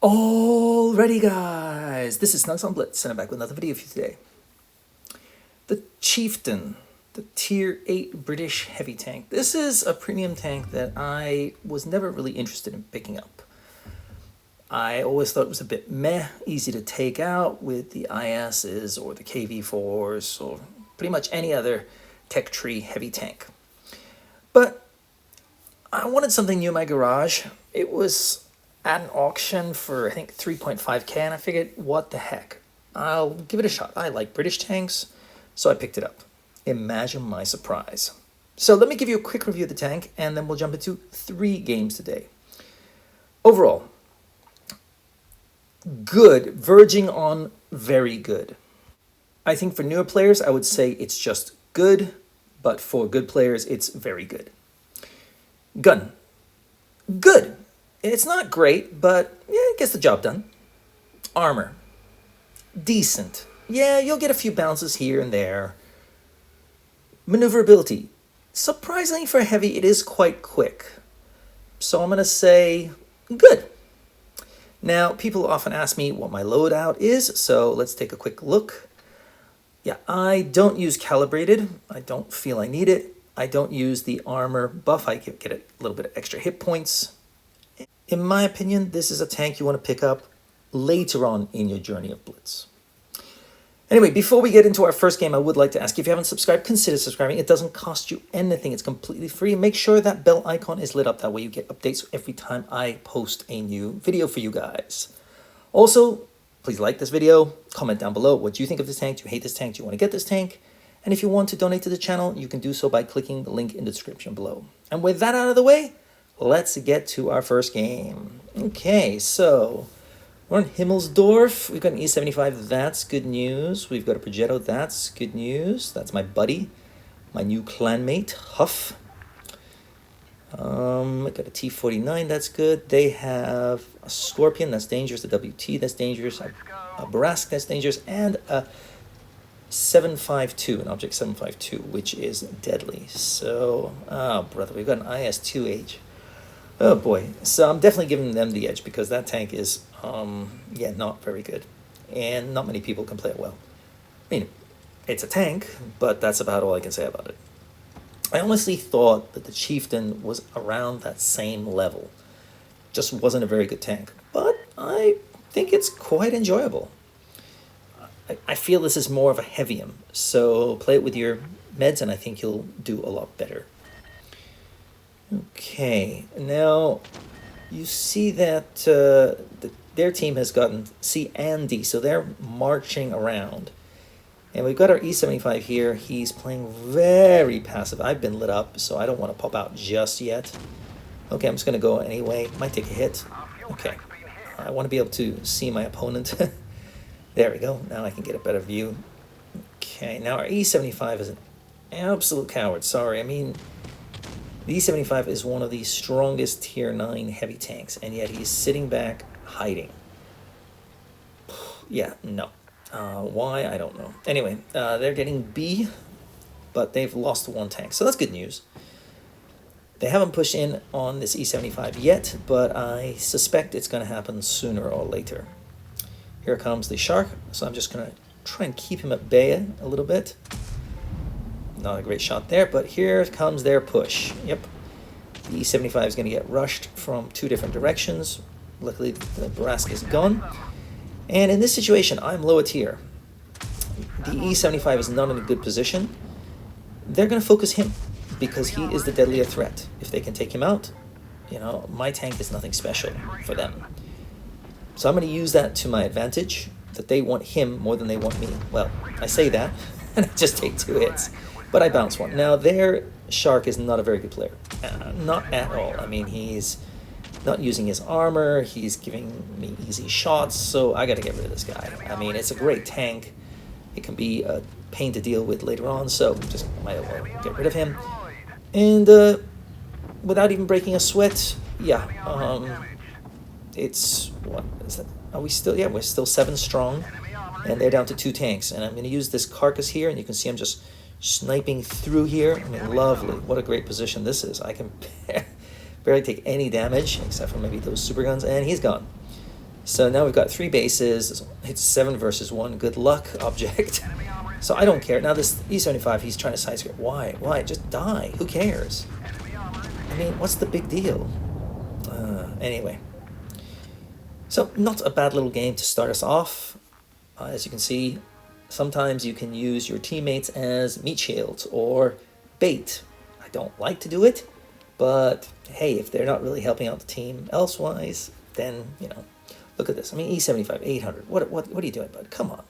Alrighty guys, this is snugsonblitz and I'm back with another video for you today. The Chieftain, the Tier 8 British heavy tank. This is a premium tank that I was never really interested in picking up. I always thought it was a bit meh, easy to take out with the ISs or the KV4s or pretty much any other tech tree heavy tank. But I wanted something new in my garage. It was at an auction for I think 3.5k and I figured what the heck, I'll give it a shot. I like British tanks, so I picked it up. Imagine my surprise. So let me give you a quick review of the tank and then we'll jump into 3 games today. Overall, good, verging on very good. I think for newer players I would say it's just good, but for good players it's very good. Gun, good. It's not great, but yeah, it gets the job done. Armor, decent. Yeah, you'll get a few bounces here and there. Maneuverability, surprisingly for heavy, it is quite quick. So I'm going to say good. Now, people often ask me what my loadout is, so let's take a quick look. Yeah, I don't use calibrated. I don't feel I need it. I don't use the armor buff. I get a little bit of extra hit points. In my opinion, this is a tank you want to pick up later on in your journey of Blitz. Anyway, before we get into our first game, I would like to ask, if you haven't subscribed, consider subscribing. It doesn't cost you anything. It's completely free. Make sure that bell icon is lit up. That way you get updates every time I post a new video for you guys. Also, please like this video. Comment down below what you think of this tank. Do you hate this tank? Do you want to get this tank? And if you want to donate to the channel, you can do so by clicking the link in the description below. And with that out of the way, let's get to our first game. Okay, so we're on Himmelsdorf. We've got an E75. That's good news. We've got a Progetto. That's good news. That's my buddy, my new clanmate, Huff. I got a T49. That's good. They have a Scorpion. That's dangerous. A WT. That's dangerous. A Barask. That's dangerous. And a 752, an Object 752, which is deadly. So, oh brother, we've got an IS-2H. Oh boy, so I'm definitely giving them the edge because that tank is, yeah, not very good. And not many people can play it well. I mean, it's a tank, but that's about all I can say about it. I honestly thought that the Chieftain was around that same level. Just wasn't a very good tank, but I think it's quite enjoyable. I feel this is more of a heavium, so play it with your meds and I think you'll do a lot better. Okay, now you see that their team has gotten C and D, so they're marching around. And we've got our E75 here. He's playing very passive. I've been lit up, so I don't want to pop out just yet. Okay, I'm just going to go anyway. Might take a hit. Okay, I want to be able to see my opponent. There we go. Now I can get a better view. Okay, now our E75 is an absolute coward. Sorry, I mean, the E75 is one of the strongest Tier 9 heavy tanks, and yet he's sitting back, hiding. Yeah, no. Why? I don't know. Anyway, they're getting B, but they've lost 1 tank, so that's good news. They haven't pushed in on this E75 yet, but I suspect it's going to happen sooner or later. Here comes the Shark, so I'm just going to try and keep him at bay a little bit. Not a great shot there, but here comes their push. Yep. The E75 is going to get rushed from 2 different directions. Luckily, the Barask is gone. And in this situation, I'm low a tier. The E75 is not in a good position. They're going to focus him because he is the deadlier threat. If they can take him out, you know, my tank is nothing special for them. So I'm going to use that to my advantage, that they want him more than they want me. Well, I say that, and I just take 2 hits. But I bounce 1. Now, their Shark is not a very good player. Not at all. I mean, he's not using his armor. He's giving me easy shots, so I got to get rid of this guy. I mean, it's a great tank. It can be a pain to deal with later on, so just might as well get rid of him. And without even breaking a sweat, yeah, it's, what is that? Are we still, yeah, we're still 7 strong, and they're down to 2 tanks. And I'm going to use this carcass here, and you can see I'm just sniping through here. I mean, lovely. What a great position this is. I can barely take any damage, except for maybe those super guns, and he's gone. So now we've got 3 bases. It's 7 versus 1. Good luck, object. So I don't care. Now this E75, he's trying to side script. Why? Why? Just die. Who cares? I mean, what's the big deal? Anyway. So not a bad little game to start us off. As you can see, sometimes you can use your teammates as meat shields or bait. I don't like to do it, but hey, if they're not really helping out the team elsewise, then, you know, look at this. I mean, E75, 800. What are you doing, bud? Come on.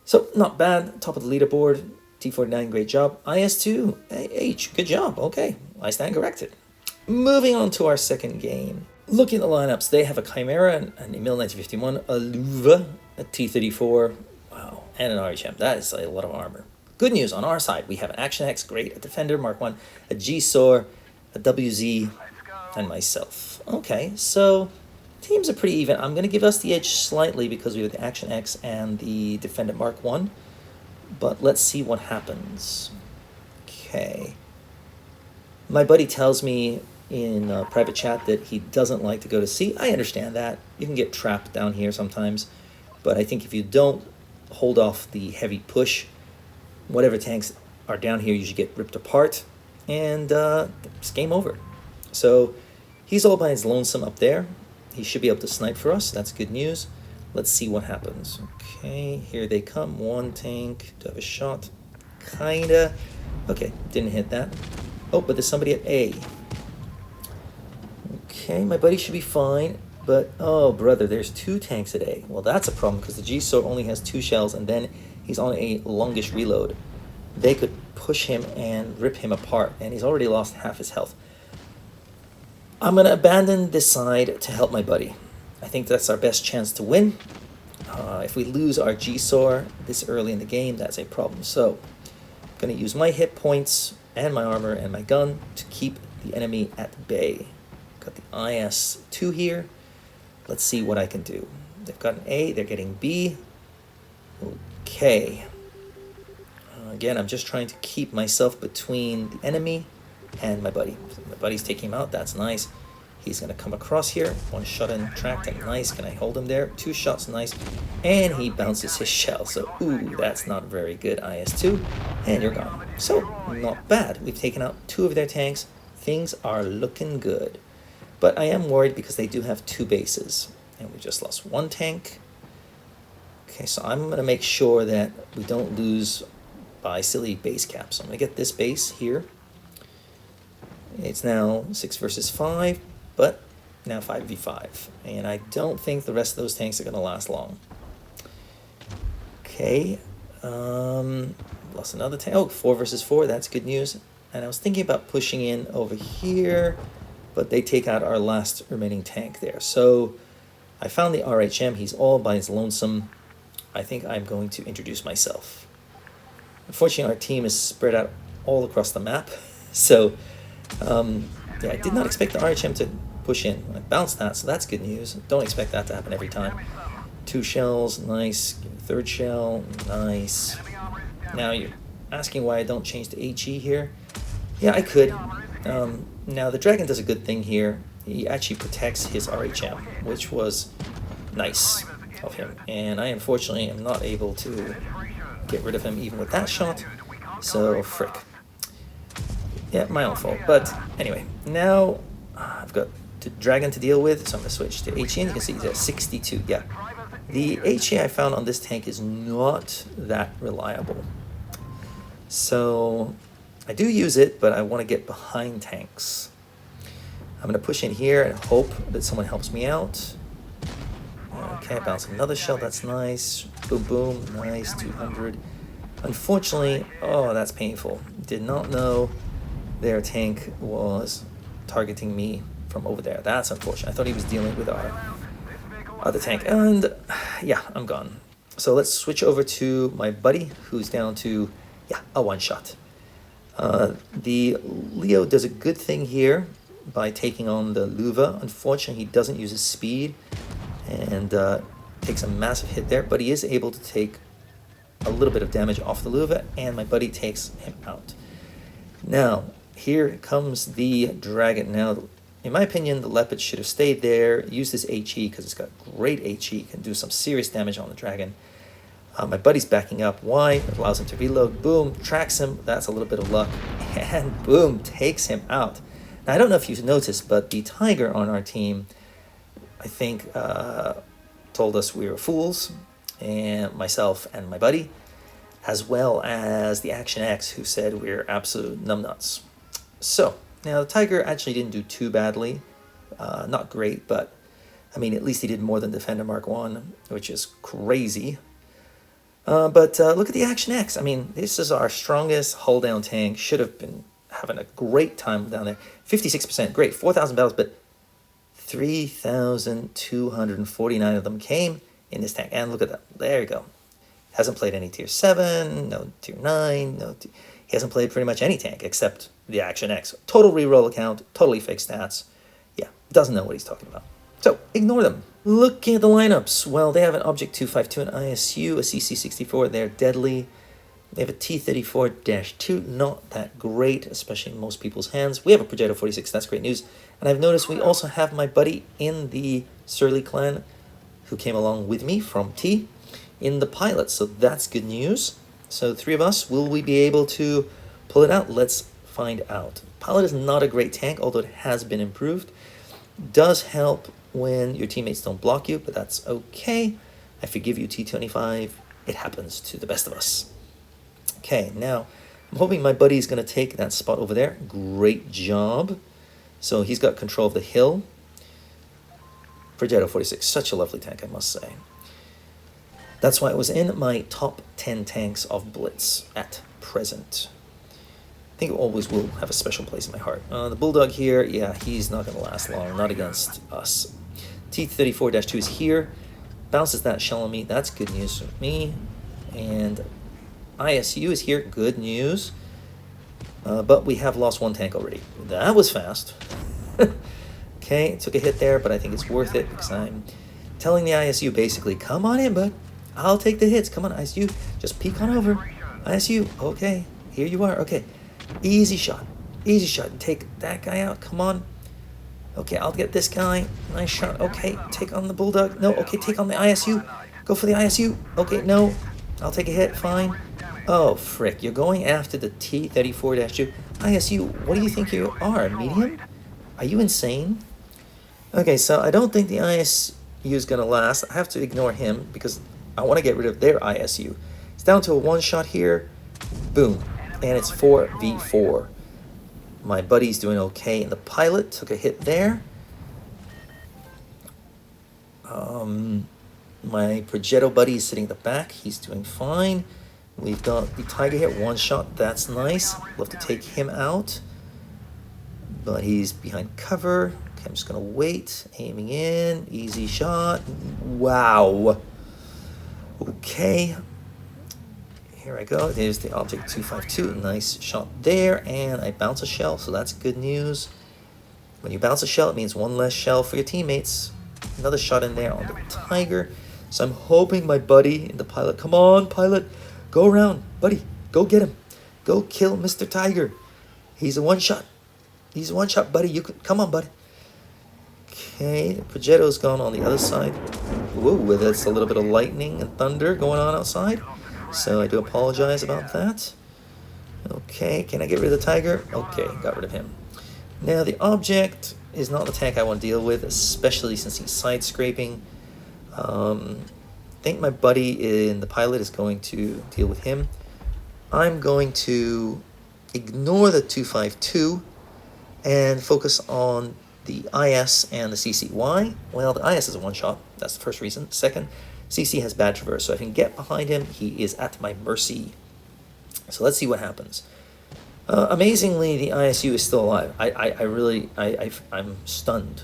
So, not bad. Top of the leaderboard. T49, great job. IS2, H, good job. Okay, I stand corrected. Moving on to our second game. Looking at the lineups, they have a Chimera, an Emil 1951, a Luva, a T34, wow, and an RHM. That is a lot of armor. Good news, on our side, we have an Action X, great, a Defender, Mark 1, a G-SOR, a WZ, and myself. Okay, so teams are pretty even. I'm going to give us the edge slightly because we have the Action X and the Defender Mark 1. But let's see what happens. Okay. My buddy tells me in private chat that he doesn't like to go to C. I understand that. You can get trapped down here sometimes. But I think if you don't hold off the heavy push, whatever tanks are down here usually get ripped apart. And it's game over. So he's all by his lonesome up there. He should be able to snipe for us. That's good news. Let's see what happens. Okay, here they come. One tank. Do I have a shot? Kinda. Okay, didn't hit that. Oh, but there's somebody at A. Okay, my buddy should be fine. But, oh, brother, there's 2 tanks at A. Well, that's a problem because the G-SOR only has 2 shells and then he's on a longish reload. They could push him and rip him apart, and he's already lost half his health. I'm going to abandon this side to help my buddy. I think that's our best chance to win. If we lose our G-SOR this early in the game, that's a problem. So, I'm going to use my hit points and my armor and my gun to keep the enemy at bay. Got the IS-2 here. Let's see what I can do. They've got an A, they're getting B. Okay. Again, I'm just trying to keep myself between the enemy and my buddy. My buddy's taking him out, that's nice. He's going to come across here. 1 shot and tracked and nice. Can I hold him there? 2 shots, nice. And he bounces his shell. So, ooh, that's not very good. IS-2. And you're gone. So, not bad. We've taken out 2 of their tanks. Things are looking good. But I am worried because they do have 2 bases. And we just lost 1 tank. Okay, so I'm going to make sure that we don't lose by silly base caps. So I'm going to get this base here. It's now 6 versus 5. But now 5v5, and I don't think the rest of those tanks are going to last long. Okay, lost another tank. Oh, 4 versus 4, that's good news. And I was thinking about pushing in over here, but they take out our last remaining tank there. So I found the RHM, he's all by his lonesome. I think I'm going to introduce myself. Unfortunately, our team is spread out all across the map, so yeah, I did not expect the RHM to push in. I bounced that, so that's good news. Don't expect that to happen every time. 2 shells, nice. 3rd shell, nice. Now you're asking why I don't change to HE here. Yeah, I could. Now the dragon does a good thing here. He actually protects his RHM, which was nice of him. And I unfortunately am not able to get rid of him even with that shot. So, frick. Yeah, my own fault. But anyway, now I've got the dragon to deal with, so I'm going to switch to HE, and you can see he's at 62. Yeah, the HE I found on this tank is not that reliable. So I do use it, but I want to get behind tanks. I'm going to push in here and hope that someone helps me out. Okay, bounce another shell, that's nice. Boom, boom, nice, 200. Unfortunately, oh, that's painful. Did not know their tank was targeting me from over there. That's unfortunate. I thought he was dealing with our other tank. And yeah, I'm gone. So let's switch over to my buddy who's down to, yeah, a 1-shot. The Leo does a good thing here by taking on the Luva. Unfortunately, he doesn't use his speed and takes a massive hit there, but he is able to take a little bit of damage off the Luva, and my buddy takes him out. Now, here comes the dragon. Now, In my opinion, the Leopard should have stayed there, used his HE because it's got great HE, can do some serious damage on the dragon. My buddy's backing up. Why? It allows him to reload. Boom, tracks him. That's a little bit of luck. And boom, takes him out. Now, I don't know if you've noticed, but the tiger on our team, I think, told us we were fools, and myself and my buddy, as well as the Action X, who said we're absolute numbnuts. So, now the tiger actually didn't do too badly. Not great, but, I mean, at least he did more than Defender Mark 1, which is crazy. But look at the Action X. I mean, this is our strongest hull-down tank. Should have been having a great time down there. 56%, great. 4,000 battles, but 3,249 of them came in this tank. And look at that. There you go. Hasn't played any Tier 7, no Tier 9, he hasn't played pretty much any tank except the Action X. Total reroll account, totally fake stats. Yeah, doesn't know what he's talking about. So, ignore them. Looking at the lineups, well, they have an Object 252, an ISU, a CC64, they're deadly. They have a T-34-2, not that great, especially in most people's hands. We have a Progetto 46, that's great news. And I've noticed we also have my buddy in the Surly clan, who came along with me from T, in the pilot, so that's good news. So the three of us, will we be able to pull it out? Let's find out. Pilot is not a great tank, although it has been improved. Does help when your teammates don't block you, but that's okay. I forgive you, T25. It happens to the best of us. Okay, now, I'm hoping my buddy's going to take that spot over there. Great job. So he's got control of the hill. Progetto 46, such a lovely tank, I must say. That's why it was in my top 10 tanks of Blitz at present. I think it always will have a special place in my heart. The Bulldog here, yeah, he's not going to last long, not against us. T-34-2 is here. Bounces that shell on me, that's good news for me. And ISU is here, good news. But we have lost one tank already. That was fast. Okay, took a hit there, but I think it's worth it because I'm telling the ISU basically, come on in, bud. I'll take the hits. Come on, ISU. Just peek on over. ISU, okay. Here you are. Okay. Easy shot. Easy shot. Take that guy out. Come on. Okay, I'll get this guy. Nice shot. Okay, take on the Bulldog. No, okay, take on the ISU. Go for the ISU. Okay, no. I'll take a hit. Fine. Oh, frick. You're going after the T-34-2. ISU, what do you think you are? Medium? Are you insane? Okay, so I don't think the ISU is going to last. I have to ignore him because I want to get rid of their ISU. It's down to a one-shot here. Boom. And it's 4v4. My buddy's doing okay in the pilot. Took a hit there. My Progetto buddy is sitting at the back. He's doing fine. We've got the Tiger here. One shot. That's nice. Love to take him out. But he's behind cover. Okay, I'm just going to wait. Aiming in. Easy shot. Wow. Okay. Here I go. There's the Object 252. Nice shot there. And I bounce a shell, so that's good news. When you bounce a shell, it means one less shell for your teammates. Another shot in there on the Tiger. So I'm hoping my buddy in the pilot. Come on, pilot. Go around. Buddy, go get him. Go kill Mr. Tiger. He's a one-shot. He's a one-shot, buddy. You could come on, buddy. Okay, the Progetto's gone on the other side. Whoa, that's a little bit of lightning and thunder going on outside. So I do apologize about that. Okay, can I get rid of the Tiger? Okay, got rid of him. Now, the Object is not the tank I want to deal with, especially since he's side-scraping. I think my buddy in the pilot is going to deal with him. I'm going to ignore the 252 and focus on the IS and the CC. Why? Well, the IS is a one-shot. That's the first reason. Second, CC has bad traverse, so if I can get behind him, he is at my mercy. So let's see what happens. Amazingly, the ISU is still alive. I'm stunned.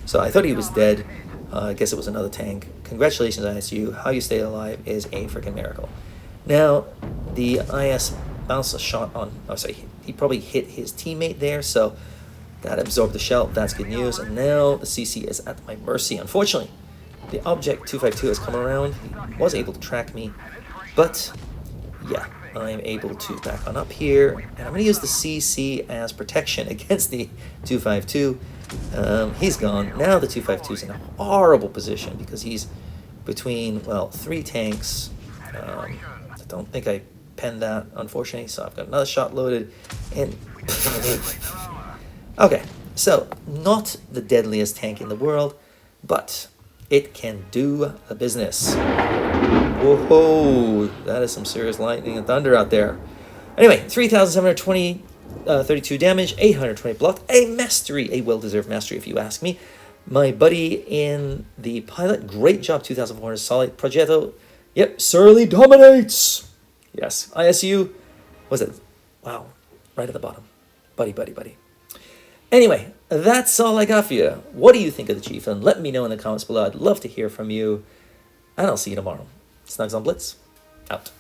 So I thought he was dead. I guess it was another tank. Congratulations, ISU. How you stay alive is a freaking miracle. Now, the IS bounced a shot on... Oh, sorry. He probably hit his teammate there, so that absorbed the shell. That's good news. And now the CC is at my mercy. Unfortunately, the Object 252 has come around. He was able to track me. But, yeah. I'm able to back on up here, and I'm going to use the CC as protection against the 252. He's gone. Now the 252 is in a horrible position because he's between, well, 3 tanks. I don't think I penned that, unfortunately, so I've got another shot loaded. And okay, so not the deadliest tank in the world, but it can do the business. Whoa, that is some serious lightning and thunder out there. Anyway, 3,720, 32 damage, 820 block, a mastery, a well-deserved mastery if you ask me. My buddy in the pilot, great job, 2,400 solid. Progetto, yep, Surly dominates. Yes, ISU, was it? Wow, right at the bottom. Buddy. Anyway, that's all I got for you. What do you think of the Chieftain? Let me know in the comments below. I'd love to hear from you. And I'll see you tomorrow. Snugs on Blitz, out.